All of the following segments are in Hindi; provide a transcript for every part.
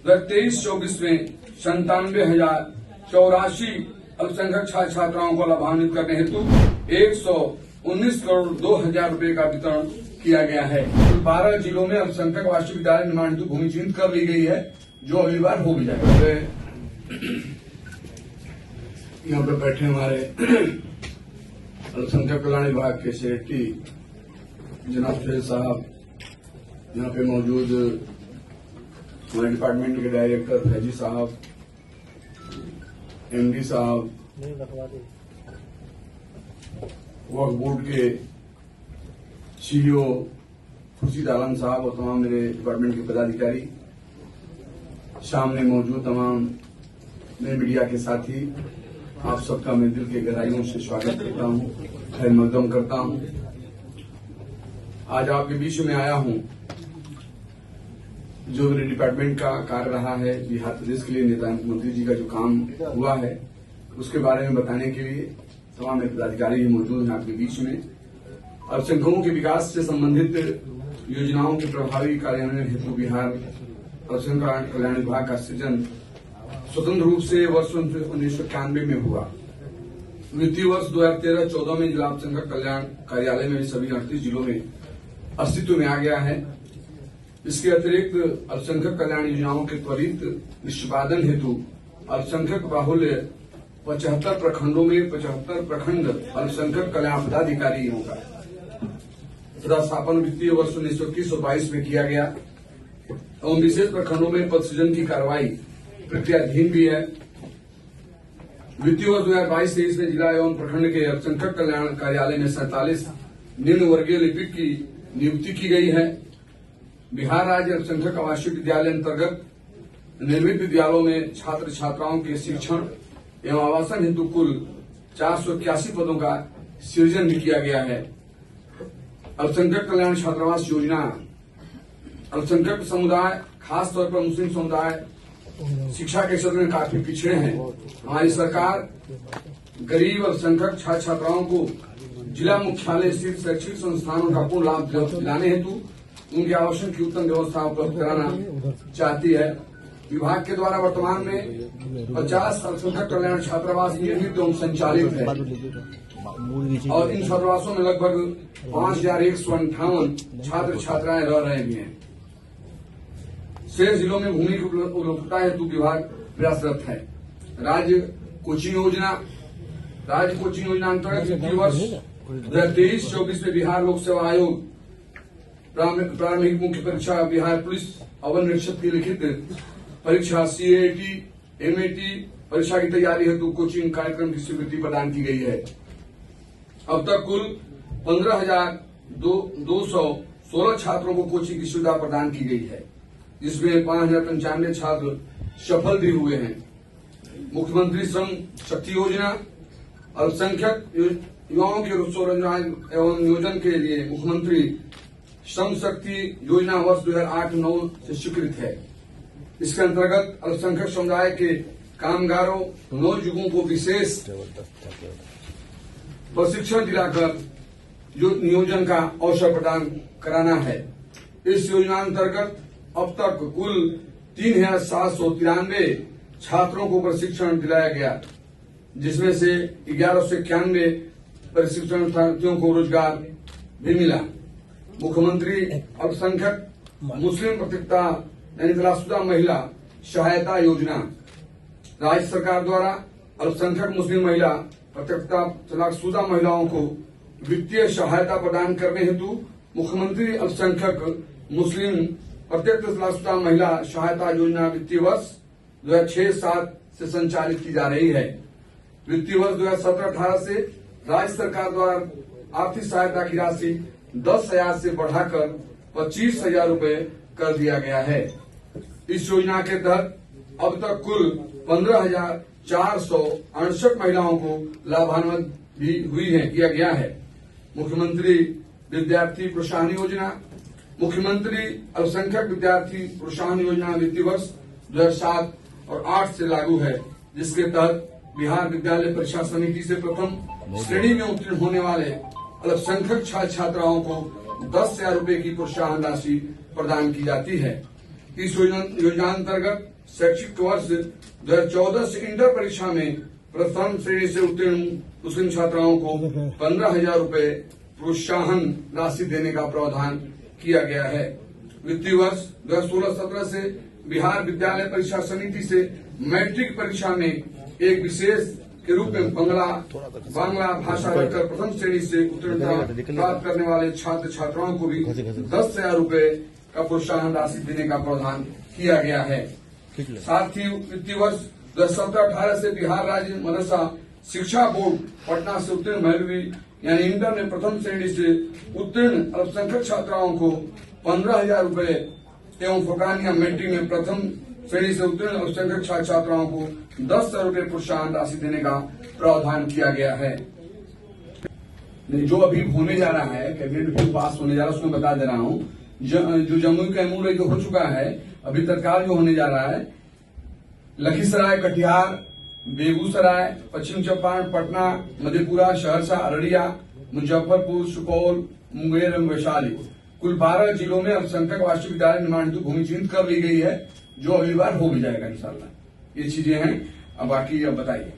23-24 में 97,084 अल्पसंख्यक छात्र छात्राओं को लाभान्वित करने हेतु 119 करोड़ 2,000 रुपए का वितरण किया गया है। 12 जिलों में अल्पसंख्यक वार्षिक विद्यालय निर्माण हेतु भूमि चिन्हित कर ली गई है, जो अगली बार हो भी जाएगा। यहाँ पर बैठे हमारे अल्पसंख्यक कल्याण विभाग के सेक्रेटरी जनाब फैज साहब, यहाँ पे मौजूद हमारे डिपार्टमेंट के डायरेक्टर फैजी साहब, एमडी साहब, वक्फ बोर्ड के सीईओ खुर्शीद आलम साहब और तमाम मेरे डिपार्टमेंट के पदाधिकारी, सामने मौजूद तमाम मेरे मीडिया के साथी, आप सबका मैं दिल के गहराइयों से स्वागत करता हूं, खैर मकदम करता हूं। आज आपके बीच में आया हूं, जो मेरे डिपार्टमेंट का कार्य रहा है, बिहार प्रदेश के लिए नेता मुख्यमंत्री जी का जो काम हुआ है, उसके बारे में बताने के लिए तमाम मेरे पदाधिकारी मौजूद हैं आपके बीच में। अल्पसंख्यकों के विकास से संबंधित योजनाओं के प्रभावी कार्यान्वयन हेतु बिहार अल्पसंख्यक कल्याण विभाग का सृजन स्वतंत्र रूप से वर्ष 1991 में हुआ। वित्तीय वर्ष 2013-14 में जिला अल्पसंख्यक कल्याण कार्यालय में सभी 38 जिलों में अस्तित्व में आ गया है। इसके अतिरिक्त अल्पसंख्यक कल्याण योजनाओं के त्वरित निष्पादन हेतु अल्पसंख्यक बाहुल्य 75 प्रखंडों में 75 प्रखंड अल्पसंख्यक कल्याण पदाधिकारियों का स्थापन वित्तीय वर्ष 1921-22 में किया गया एवं विशेष प्रखंडों में पद सृजन की कार्रवाई प्रक्रियाधीन भी है। वित्तीय वर्ष 2022-23 में जिला एवं प्रखंड के अल्पसंख्यक कल्याण कार्यालय में 47 निम्न वर्गीय लिपिक की नियुक्ति की गई है। बिहार राज्य अल्पसंख्यक आवासीय विद्यालय अंतर्गत निर्मित विद्यालयों में छात्र छात्राओं के शिक्षण एवं आवासन हेतु कुल 481 पदों का सृजन भी किया गया है। अल्पसंख्यक कल्याण छात्रावास योजना अल्पसंख्यक समुदाय, खासतौर पर मुस्लिम समुदाय शिक्षा के क्षेत्र में काफी पिछड़े हैं। हमारी सरकार गरीब अल्पसंख्यक छात्र छात्राओं को जिला मुख्यालय स्थित शैक्षिक संस्थानों का पूर्ण लाभ दिलाने हेतु उनके आवासन की उत्तम व्यवस्था उपलब्ध कराना चाहती है। विभाग के द्वारा वर्तमान में 50 अल्पसंख्यक कल्याण छात्रावास निर्मित एवं संचालित है और इन छात्रावासों में लगभग 5,158 छात्र छात्राएं रह रहे भी हैं। शेष जिलों में भूमि की उपलब्धता हेतु विभाग प्रयासरत है। राज्य कोचिंग योजना अंतर्गत वित्तीय वर्ष 2023-24 में बिहार लोक सेवा आयोग प्रारंभिक मुख्य परीक्षा बिहार पुलिस अवर निरीक्षक की लिखित परीक्षा CAT, MAT परीक्षा की तैयारी हेतु कोचिंग कार्यक्रम की स्वीकृति प्रदान की गई है। अब तक कुल 15,216 छात्रों को कोचिंग की सुविधा प्रदान की गई है, जिसमें 5,095 छात्र सफल भी हुए हैं। मुख्यमंत्री श्रम शक्ति योजना अल्पसंख्यक युवाओं के स्वरोजगार एवं नियोजन के लिए मुख्यमंत्री श्रम शक्ति योजना वर्ष 2008-9 से स्वीकृत है। इसके अंतर्गत अल्पसंख्यक समुदाय के कामगारों, नौयुवकों को विशेष प्रशिक्षण दिलाकर जो नियोजन का अवसर प्रदान कराना है। इस योजना अंतर्गत अब तक कुल 3,793 छात्रों को प्रशिक्षण दिलाया गया, जिसमें से 1,191 प्रशिक्षणार्थियों को रोजगार भी मिला। मुख्यमंत्री अल्पसंख्यक मुस्लिम प्रत्यक्षता यानी तलाकशुदा महिला सहायता योजना राज्य सरकार द्वारा अल्पसंख्यक मुस्लिम महिला प्रत्यक्षता तलाकशुदा महिलाओं को वित्तीय सहायता प्रदान करने हेतु मुख्यमंत्री अल्पसंख्यक मुस्लिम प्रत्यक्ष तलाकशुदा महिला सहायता योजना वित्तीय वर्ष 2006-07 से संचालित की जा रही है। वित्तीय वर्ष 2017-18 से राज्य सरकार द्वारा आर्थिक सहायता की राशि 10,000 से बढ़ाकर 25,000 रूपये कर दिया गया है। इस योजना के तहत अब तक कुल 15,468 महिलाओं को लाभान्वित भी किया गया है। मुख्यमंत्री विद्यार्थी प्रोत्साहन योजना मुख्यमंत्री अल्पसंख्यक विद्यार्थी प्रोत्साहन योजना वित्तीय वर्ष 2007 और 8 से लागू है, जिसके तहत बिहार विद्यालय परीक्षा समिति से प्रथम श्रेणी में उत्तीर्ण होने वाले अल्पसंख्यक छात्र छात्राओं को 10,000 रूपये की प्रोत्साहन राशि प्रदान की जाती है। इस योजना अंतर्गत शैक्षिक वर्ष 2014 से इंटर परीक्षा में प्रथम श्रेणी से उत्तीर्ण मुस्लिम छात्राओं को 15,000 रूपये प्रोत्साहन राशि देने का प्रावधान किया गया है। वित्तीय वर्ष 2016-17 से बिहार विद्यालय परीक्षा समिति से मैट्रिक परीक्षा में एक विशेष के रूप में बांग्ला भाषा रखकर प्रथम श्रेणी से उत्तीर्णता प्राप्त करने वाले छात्र छात्राओं को भी 10,000 रूपये का प्रोत्साहन राशि देने का प्रावधान किया गया है। साथ ही वित्तीय वर्ष 2017-18 से बिहार राज्य मदरसा शिक्षा बोर्ड पटना से उत्तीर्ण महलवी यानी इंटर में प्रथम श्रेणी से उत्तीर्ण अल्पसंख्यक छात्राओं को 15,000 रूपये एवं फुरकान या मैट्रिक में प्रथम श्रेणी से उत्तीर्ण अल्पसंख्यक छात्राओं को 10,000 रूपये प्रोत्साहन राशि देने का प्रावधान किया गया है। जो अभी होने जा रहा है, कैबिनेट बिल पास होने जा रहा है, उसमें बता दे रहा हूँ। जो जमुई कैमूर जो हो चुका है, अभी तत्काल जो होने जा रहा है, लखीसराय, कटिहार, बेगूसराय, पश्चिम चंपारण, पटना, मधेपुरा, सहरसा, अररिया, मुजफ्फरपुर, सुपौल, मुंगेर एवं वैशाली कुल 12 जिलों में अल्पसंख्यक वार्षिक विद्यालय निर्माण हेतु भूमि चिन्हित कर ली गई है, जो अगली बार हो भी जाएगा इंशाल्लाह। ये चीजें हैं। अब बाकी अब बताइए।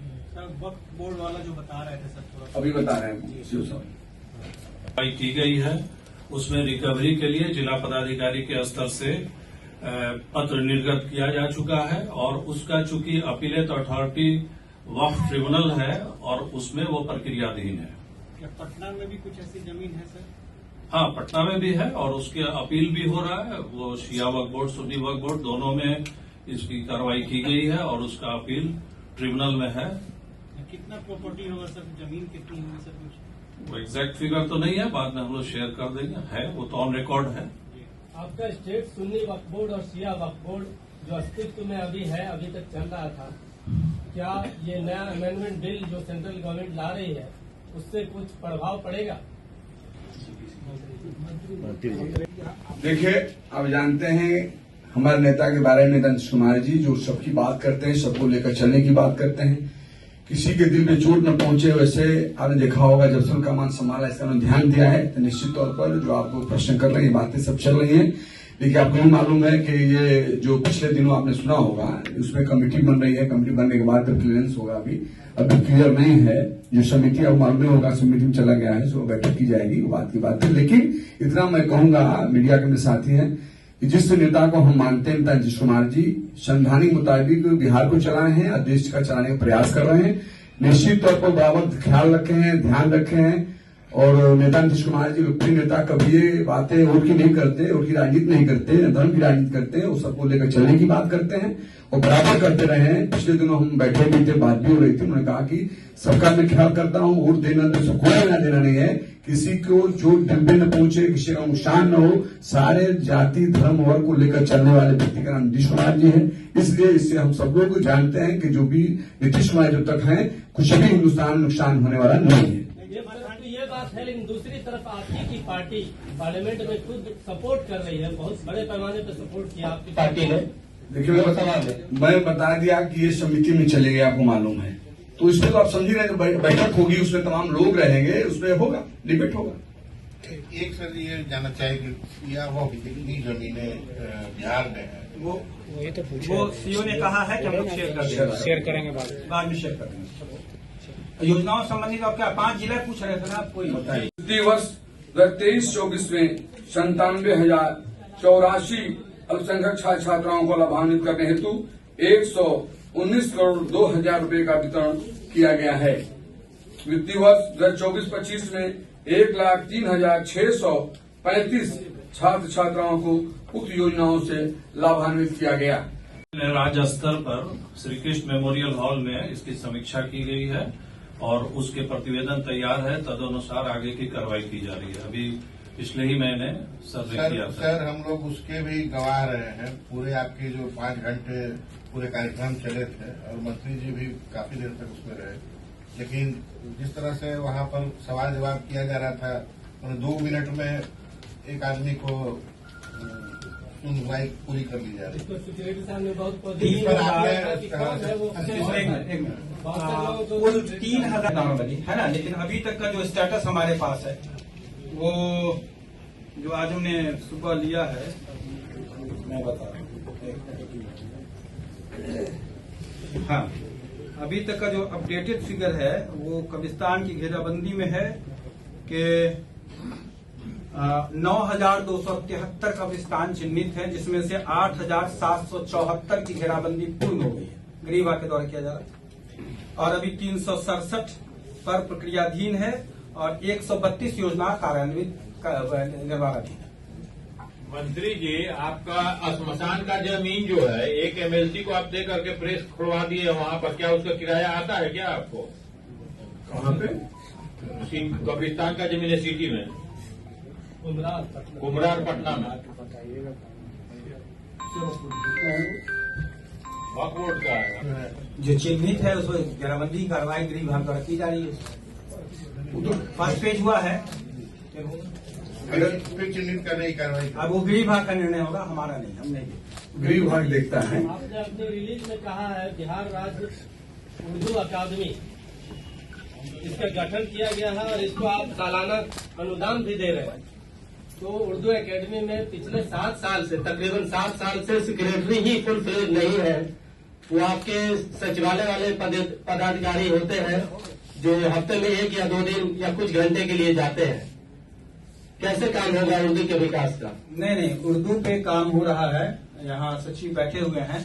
वक्फ बोर्ड वाला जो बता रहे थे सर, थोड़ा अभी बता रहे हैं की गई है, उसमें रिकवरी के लिए जिला पदाधिकारी के स्तर से पत्र निर्गत किया जा चुका है और उसका चूंकि अपीलेट अथॉरिटी वक्फ ट्रिब्यूनल है और उसमें वो प्रक्रियाधीन है। क्या पटना में भी कुछ ऐसी जमीन है सर? हाँ, पटना में भी है और उसके अपील भी हो रहा है। वो शिया वक्फ बोर्ड, सुन्नी वक्फ बोर्ड दोनों में इसकी कार्रवाई की गई है और उसका अपील ट्रिब्यूनल में है। कितना प्रॉपर्टी होगा सर? जमीन कितनी होगी सर? कुछ वो एग्जैक्ट फिगर तो नहीं है, बाद में हम लोग शेयर कर देंगे। है वो तो ऑन रिकॉर्ड है। आपका स्टेट सुन्नी वक्फ बोर्ड और शिया वक्फ बोर्ड जो अस्तित्व में अभी है, अभी तक चल रहा था, क्या ये नया अमेंडमेंट बिल जो सेंट्रल गवर्नमेंट ला रही है उससे कुछ प्रभाव पड़ेगा? देखिए, आप जानते हैं हमारे नेता के बारे में नीतीश कुमार जी जो सबकी बात करते हैं, सबको लेकर चलने की बात करते हैं, किसी के दिल में चोट न पहुंचे। वैसे आपने देखा होगा जब से उनका मान संभाला, इसका उन्होंने ध्यान दिया है, तो निश्चित तौर पर जो आप प्रश्न कर रहे हैं, ये बातें सब चल रही हैं। लेकिन आपको भी मालूम है कि ये जो पिछले दिनों आपने सुना होगा, उसमें कमेटी बन रही है। कमेटी बनने के बाद क्लियरेंस होगा। अभी क्लियर नहीं है जो समिति, अब मालूम नहीं होगा, समिति में चला गया है, सो बैठक की जाएगी, वो बात की बात है। लेकिन इतना मैं कहूंगा, मीडिया के मेरे साथी हैं, कि जिस नेता को हम मानते हैं नेता नीतीश कुमार जी संवैधानिक मुताबिक बिहार को चला रहे हैं और देश का चलाने का प्रयास कर रहे हैं। निश्चित तौर पर बराबर ख्याल रखे हैं, ध्यान रखे हैं। और नेता नीतीश कुमार जी लोकप्रिय नेता कभी ये बातें वोट की नहीं करते, वोट की राजनीति नहीं करते, धर्म की राजनीति करते हैं। वो सबको लेकर चलने की बात करते हैं और बराबर करते रहे हैं। पिछले दिनों हम बैठे भी थे, बात भी हो रही थी, उन्होंने कहा कि सबका मैं ख्याल करता हूं, वोट देना तो कोई लेना देना नहीं है, किसी को जो डिब्बे न पहुंचे, किसी का नुकसान न हो, सारे जाति धर्म वर्ग को लेकर चलने वाले व्यक्ति का नाम नीतीश कुमार जी है। इसलिए इससे हम सब लोग जानते हैं कि जो भी नीतीश कुमार जब तक है, कुछ भी हिंदुस्तान में नुकसान होने वाला नहीं है। ये बात है, लेकिन दूसरी तरफ आपकी की पार्टी पार्लियामेंट में खुद सपोर्ट कर रही है, बहुत बड़े पैमाने पर सपोर्ट किया आपकी पार्टी ने। देखिए, मैं बता दिया कि ये समिति में चले गए, आपको मालूम है, तो इसमें तो आप समझ रहे हैं, बैठक होगी, उसमें तमाम लोग रहेंगे, उसमें होगा, डिबेट होगा। एक सर ये जानना चाहिए या वो कितनी जमीनें बिहार में है, वो सीओ ने कहा है कि हम लोग शेयर करेंगे बाद में शेयर करेंगे। योजनाओं संबंधित आप क्या 5 जिला पूछ रहे थे ना, आपको बताइए। वित्तीय वर्ष 2023-24 में 97,084 अल्पसंख्यक छात्राओं को लाभान्वित करने हेतु 119 करोड़ 2,000 रूपये का वितरण किया गया है। वित्तीय वर्ष 2024-25 में 1,03,635 छात्र छात्राओं को उक्त योजनाओं से लाभान्वित किया गया। राज्य स्तर पर श्री कृष्ण मेमोरियल हॉल में इसकी समीक्षा की गई है और उसके प्रतिवेदन तैयार है, तदनुसार आगे की कार्रवाई की जा रही है। अभी पिछले ही महीने सर्वे किया था। सर हम लोग उसके भी गवाह रहे हैं। पूरे आपके जो 5 घंटे पूरे कार्यक्रम चले थे और मंत्री जी भी काफी देर तक उसमें रहे, लेकिन जिस तरह से वहां पर सवाल जवाब किया जा रहा था, 2 मिनट में एक आदमी को सुनवाई पूरी कर ली जा रही है। सिक्योरिटी साहब ने बहुत वो 3,000 बनी है ना, लेकिन अभी तक का जो स्टेटस हमारे पास है, वो जो आज हमने सुबह लिया है, मैं बता रहा हूँ, हाँ, अभी तक का जो अपडेटेड फिगर है वो कब्रिस्तान की घेराबंदी में है कि 9,273 कब्रिस्तान चिन्हित है, जिसमें से 8,774 की घेराबंदी पूर्ण हो गई है, गृह विभाग के द्वारा किया जा रहा है। और अभी 367 पर प्रक्रियाधीन है और 132 योजना कार्यान्वित निर्माणाधीन है। मंत्री जी, आपका श्मशान का जमीन जो है एक एमएलसी को आप दे करके प्रेस खुलवा दिए, वहाँ पर क्या उसका किराया आता है क्या आपको? कहाँ पे? कब्रिस्तान का जमीन है सिटी में, कुमरार पटना में, वक्फ बोर्ड का है। जो चिन्हित है उसमें घेराबंदी कार्रवाई गृह विभाग द्वारा की जा रही है। फर्स्ट पेज हुआ है, अगर फिर चिन्हित करने की कार्रवाई अब वो गृह विभाग का निर्णय होगा, हमारा नहीं, हम नहीं। गृह विभाग देखता है। आपने अपने रिलीज में कहा है बिहार राज्य उर्दू अकादमी, इसका गठन किया गया है और इसको आप सालाना अनुदान भी दे रहे हैं। तो उर्दू एकेडमी में पिछले 7 साल से, तकरीबन 7 साल से सेक्रेटरी ही फुल फ्लेज नहीं है। वो आपके सचिवालय वाले पदाधिकारी होते हैं जो हफ्ते में 1 या 2 दिन या कुछ घंटे के लिए जाते हैं। कैसे काम होगा उर्दू के विकास का? नहीं, उर्दू पे काम हो रहा है। यहाँ सचिव बैठे हुए हैं,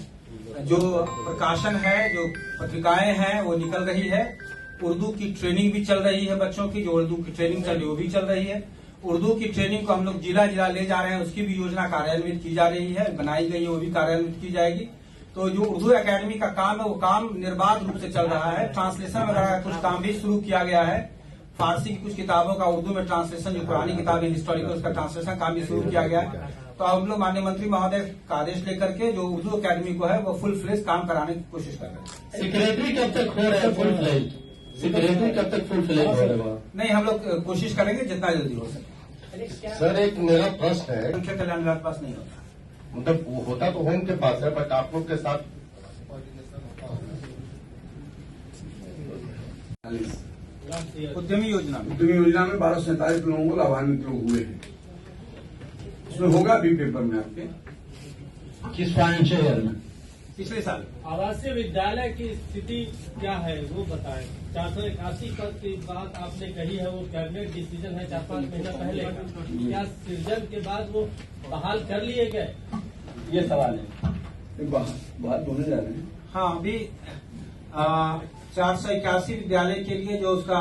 जो प्रकाशन है, जो पत्रिकाएं हैं वो निकल रही है। उर्दू की ट्रेनिंग भी चल रही है बच्चों की, जो उर्दू की ट्रेनिंग चल रही है वो भी चल रही है। उर्दू की ट्रेनिंग को हम लोग जिला जिला ले जा रहे हैं, उसकी भी योजना कार्यान्वित की जा रही है, बनाई गई है, वो भी कार्यान्वित की जाएगी। तो जो उर्दू एकेडमी का काम है वो काम निर्बाध रूप से चल रहा है। ट्रांसलेशन वगैरह का कुछ काम भी शुरू किया गया है। फारसी की कुछ किताबों का उर्दू में ट्रांसलेशन, जो पुरानी किताबें हिस्टोरिकल, उसका ट्रांसलेशन काम भी शुरू किया गया है। तो हम लोग माननीय मंत्री महोदय का आदेश लेकर के जो उर्दू एकेडमी को है वो फुल फ्लेज काम कराने की कोशिश कर रहे हैं। सेक्रेटरी कब तक हो रहा है फुल फ्लेज? सेक्रेटरी कब तक फुल फ्लेज हो रहा है? नहीं, हम लोग कोशिश करेंगे जितना जल्दी हो सके। सर, एक मेरा प्रश्न है, मुख्य कल्याण विभाग के पास नहीं होता, मतलब वो होता तो होम के पास है, बट आप लोग के साथ उद्यमी योजना में उद्यमी योजना में 1247 लोगों को लाभान्वित लोग हुए हैं। उसमें होगा भी पेपर में आपके किस फाइनेंशियल ईयर में? पिछले साल। आवासीय विद्यालय की स्थिति क्या है वो बताएं। 481 पद की बात आपने कही है, वो कैबिनेट डिसीजन है 4-5 महीना पहले। क्या सृजन के बाद वो बहाल कर लिए गए? ये सवाल है। बात होने जा रहे हैं। हाँ, अभी 481 विद्यालय के लिए जो उसका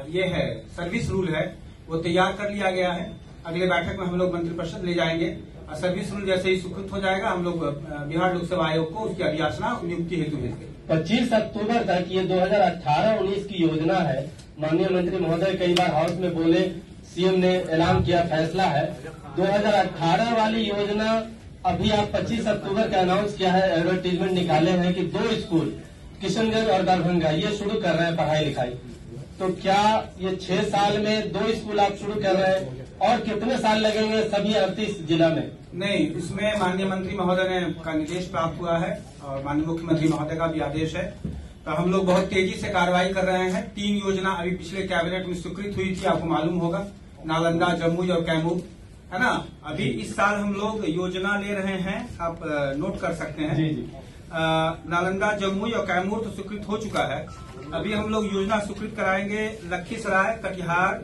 ये है सर्विस रूल है वो तैयार कर लिया गया है। अगले बैठक में हम लोग मंत्रिपरिषद ले जाएंगे। सर्विस रूल जैसे ही स्वीकृत हो जाएगा हम लोग बिहार लोक सेवा आयोग को उसकी अभियाचना नियुक्ति हेतु भेजेंगे। 25 अक्टूबर तक ये 2018-19 की योजना है। माननीय मंत्री महोदय कई बार हाउस में बोले, सीएम ने ऐलान किया, फैसला है 2018 वाली योजना। अभी आप 25 अक्टूबर का अनाउंस किया है, एडवर्टीजमेंट निकाले हैं कि 2 स्कूल किशनगंज और दरभंगा ये शुरू कर रहे हैं पढ़ाई लिखाई। तो क्या ये 6 साल में 2 स्कूल आप शुरू कर रहे हैं और कितने साल लगेंगे सभी 38 जिला में? नहीं, इसमें माननीय मंत्री महोदय ने का निर्देश प्राप्त हुआ है और माननीय मुख्यमंत्री महोदय का भी आदेश है। तो हम लोग बहुत तेजी से कार्रवाई कर रहे हैं। 3 योजना अभी पिछले कैबिनेट में स्वीकृत हुई थी, आपको मालूम होगा, नालंदा, जमुई और कैमूर, है ना। अभी इस साल हम लोग योजना ले रहे हैं, आप नोट कर सकते हैं। जी। नालंदा, जमुई और कैमूर तो स्वीकृत हो चुका है। अभी हम लोग योजना स्वीकृत कराएंगे लखीसराय, कटिहार,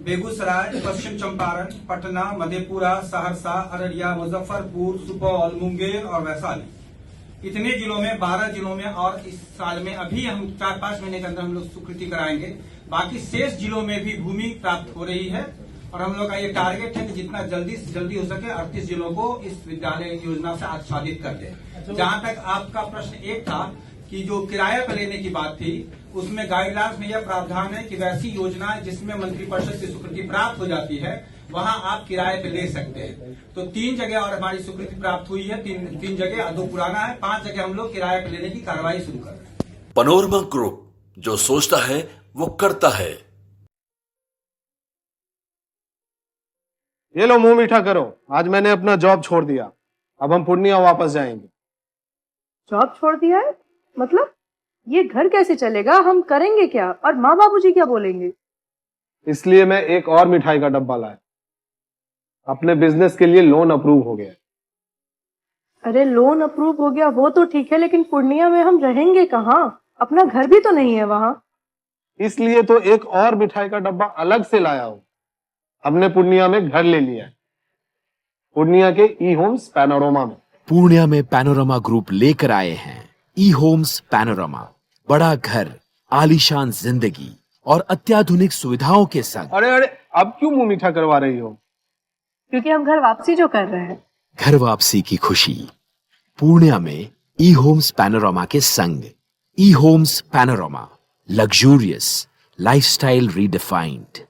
बेगूसराय, पश्चिम चंपारण, पटना, मधेपुरा, सहरसा, अररिया, मुजफ्फरपुर, सुपौल, मुंगेर और वैशाली। इतने जिलों में 12 जिलों में और इस साल में अभी हम 4-5 महीने के अंदर हम लोग स्वीकृति कराएंगे। बाकी शेष जिलों में भी भूमि प्राप्त हो रही है और हम लोग का ये टारगेट है कि जितना जल्दी से जल्दी हो सके 38 जिलों को इस विद्यालय योजना से आच्छादित कर दें। जहां तक आपका प्रश्न एक था कि जो किराया पर लेने की बात थी, उसमें गाइडलाइंस में यह प्रावधान है कि वैसी योजना जिसमें मंत्रिपरिषद की स्वीकृति प्राप्त हो जाती है वहां आप किराए पे ले सकते हैं। तो 3 जगह और हमारी स्वीकृति प्राप्त हुई है, 3 जगह, 2 पुराना है, 5 जगह हम लोग किराए पे लेने की कार्रवाई शुरू कर रहे हैं। पनोरमा ग्रुप, जो सोचता है वो करता है। ये लो मुंह मीठा करो, आज मैंने अपना जॉब छोड़ दिया, अब हम पूर्णिया वापस जाएंगे। जॉब छोड़ दिया है? मतलब ये घर कैसे चलेगा, हम करेंगे क्या और माँ बाबूजी क्या बोलेंगे? इसलिए मैं एक और मिठाई का डब्बा लाया, अपने बिजनेस के लिए लोन अप्रूव हो गया। अरे लोन अप्रूव हो गया वो तो ठीक है, लेकिन पूर्णिया में हम रहेंगे कहाँ? अपना घर भी तो नहीं है वहाँ। इसलिए तो एक और मिठाई का डब्बा अलग से लाया हूं। हमने पूर्णिया में घर ले लिया है, पूर्णिया के ई होम्स पैनोरमा में। पूर्णिया में पैनोरमा ग्रुप लेकर आए हैं ई होम्स पैनोरमा। बड़ा घर, आलीशान जिंदगी और अत्याधुनिक सुविधाओं के संग। अरे अब क्यों मुंह मीठा करवा रही हो? क्योंकि हम घर वापसी जो कर रहे हैं। घर वापसी की खुशी पूर्णिया में ई होम्स पैनोरमा के संग। ई Homes Panorama, luxurious lifestyle redefined.